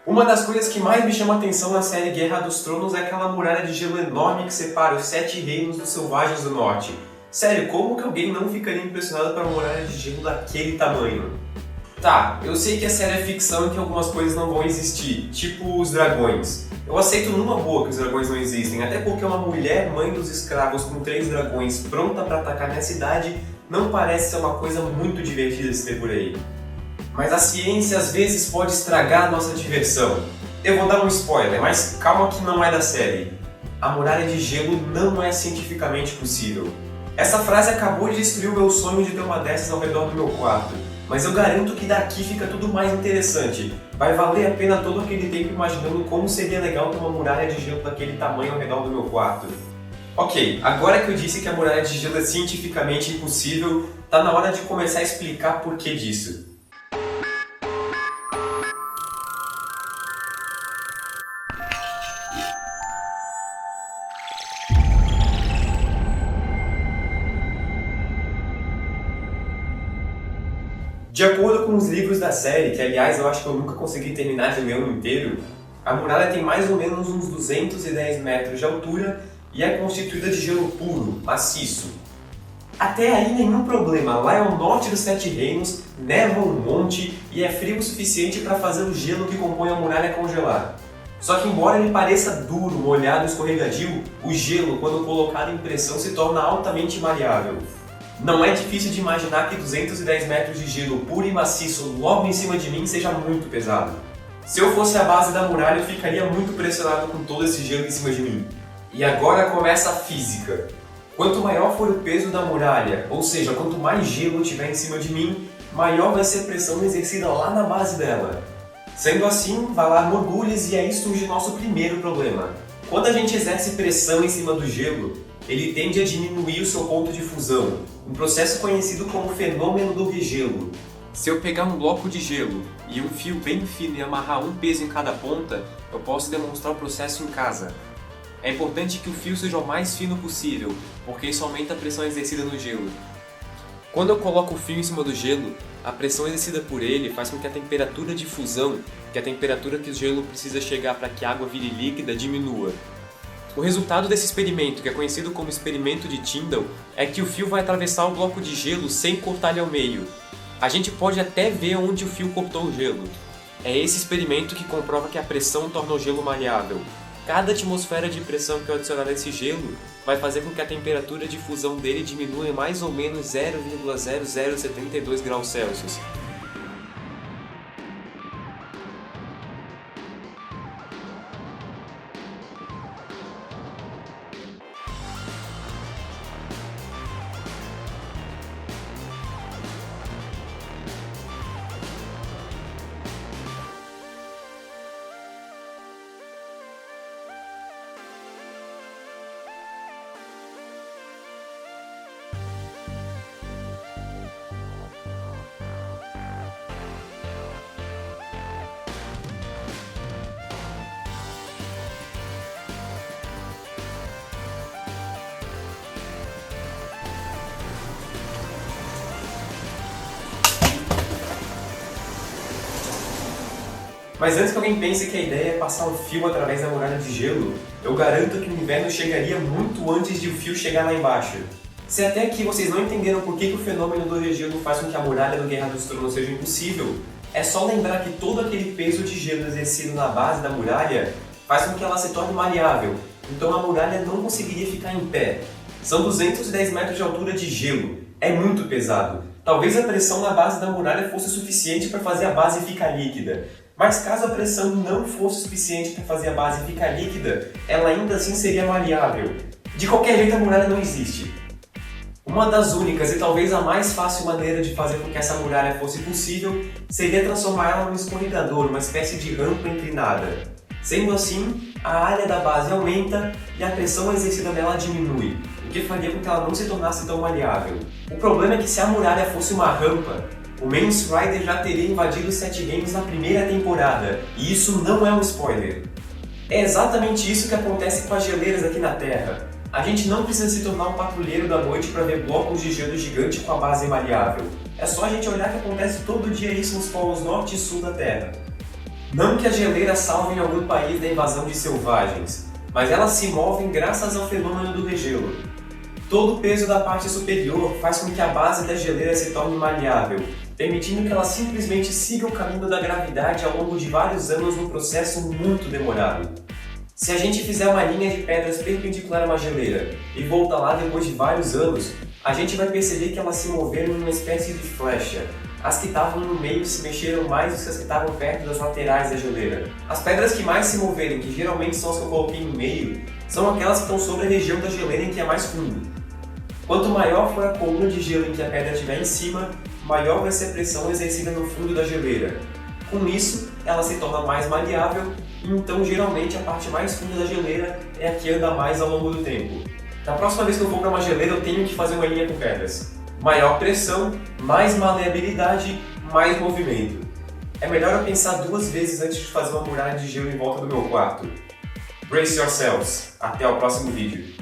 Uma das coisas que mais me chama a atenção na série Guerra dos Tronos é aquela muralha de gelo enorme que separa os 7 reinos dos Selvagens do Norte. Sério, como que alguém não ficaria impressionado por uma muralha de gelo daquele tamanho? Tá, eu sei que a série é ficção e que algumas coisas não vão existir, tipo os dragões. Eu aceito numa boa que os dragões não existem, até porque uma mulher mãe dos escravos com 3 dragões pronta pra atacar minha cidade não parece ser uma coisa muito divertida de se ter por aí. Mas a ciência às vezes pode estragar a nossa diversão. Eu vou dar um spoiler, mas calma que não é da série. A muralha de gelo não é cientificamente possível. Essa frase acabou de destruir o meu sonho de ter uma dessas ao redor do meu quarto. Mas eu garanto que daqui fica tudo mais interessante. Vai valer a pena todo aquele tempo imaginando como seria legal ter uma muralha de gelo daquele tamanho ao redor do meu quarto. Ok, agora que eu disse que a muralha de gelo é cientificamente impossível, tá na hora de começar a explicar por que disso. De acordo com os livros da série, que aliás eu acho que eu nunca consegui terminar de ler um inteiro, a muralha tem mais ou menos uns 210 metros de altura e é constituída de gelo puro, maciço. Até aí nenhum problema, lá é o norte dos 7 reinos, neva um monte e é frio o suficiente para fazer o gelo que compõe a muralha congelar. Só que embora ele pareça duro, molhado e escorregadio, o gelo, quando colocado em pressão, se torna altamente maleável. Não é difícil de imaginar que 210 metros de gelo puro e maciço logo em cima de mim seja muito pesado. Se eu fosse a base da muralha, eu ficaria muito pressionado com todo esse gelo em cima de mim. E agora começa a física. Quanto maior for o peso da muralha, ou seja, quanto mais gelo tiver em cima de mim, maior vai ser a pressão exercida lá na base dela. Sendo assim, vai lá mergulhos e aí surge nosso primeiro problema. Quando a gente exerce pressão em cima do gelo, ele tende a diminuir o seu ponto de fusão, um processo conhecido como fenômeno do regelo. Se eu pegar um bloco de gelo e um fio bem fino e amarrar um peso em cada ponta, eu posso demonstrar o processo em casa. É importante que o fio seja o mais fino possível, porque isso aumenta a pressão exercida no gelo. Quando eu coloco o fio em cima do gelo, a pressão exercida por ele faz com que a temperatura de fusão, que é a temperatura que o gelo precisa chegar para que a água vire líquida, diminua. O resultado desse experimento, que é conhecido como experimento de Tyndall, é que o fio vai atravessar o bloco de gelo sem cortar ele ao meio. A gente pode até ver onde o fio cortou o gelo. É esse experimento que comprova que a pressão torna o gelo maleável. Cada atmosfera de pressão que eu adicionar nesse gelo vai fazer com que a temperatura de fusão dele diminua em mais ou menos 0,0072 graus Celsius. Mas antes que alguém pense que a ideia é passar um fio através da muralha de gelo, eu garanto que o inverno chegaria muito antes de o fio chegar lá embaixo. Se até aqui vocês não entenderam por que o fenômeno do regelo faz com que a muralha do Guerra dos Tronos seja impossível, é só lembrar que todo aquele peso de gelo exercido na base da muralha faz com que ela se torne maleável, então a muralha não conseguiria ficar em pé. São 210 metros de altura de gelo, é muito pesado. Talvez a pressão na base da muralha fosse suficiente para fazer a base ficar líquida. Mas caso a pressão não fosse suficiente para fazer a base ficar líquida, ela ainda assim seria maleável. De qualquer jeito, a muralha não existe. Uma das únicas e talvez a mais fácil maneira de fazer com que essa muralha fosse possível seria transformar ela num escorregador, uma espécie de rampa inclinada. Sendo assim, a área da base aumenta e a pressão exercida nela diminui, o que faria com que ela não se tornasse tão maleável. O problema é que se a muralha fosse uma rampa, o Mance Rider já teria invadido os 7 reinos na primeira temporada, e isso não é um spoiler. É exatamente isso que acontece com as geleiras aqui na Terra. A gente não precisa se tornar um patrulheiro da noite para ver blocos de gelo gigante com a base maleável. É só a gente olhar que acontece todo dia isso nos polos norte e sul da Terra. Não que as geleiras salvem algum país da invasão de selvagens, mas elas se movem graças ao fenômeno do degelo. Todo o peso da parte superior faz com que a base da geleira se torne maleável, permitindo que ela simplesmente siga o caminho da gravidade ao longo de vários anos num processo muito demorado. Se a gente fizer uma linha de pedras perpendicular a uma geleira e voltar lá depois de vários anos, a gente vai perceber que elas se moveram numa espécie de flecha. As que estavam no meio se mexeram mais do que as que estavam perto das laterais da geleira. As pedras que mais se moverem, que geralmente são as que eu coloquei no meio, são aquelas que estão sobre a região da geleira em que é mais fundo. Quanto maior for a coluna de gelo em que a pedra estiver em cima, maior vai ser a pressão exercida no fundo da geleira. Com isso, ela se torna mais maleável e então geralmente a parte mais funda da geleira é a que anda mais ao longo do tempo. Da próxima vez que eu for para uma geleira eu tenho que fazer uma linha com pedras. Maior pressão, mais maleabilidade, mais movimento. É melhor eu pensar 2 vezes antes de fazer uma muralha de gelo em volta do meu quarto. Brace yourselves! Até o próximo vídeo.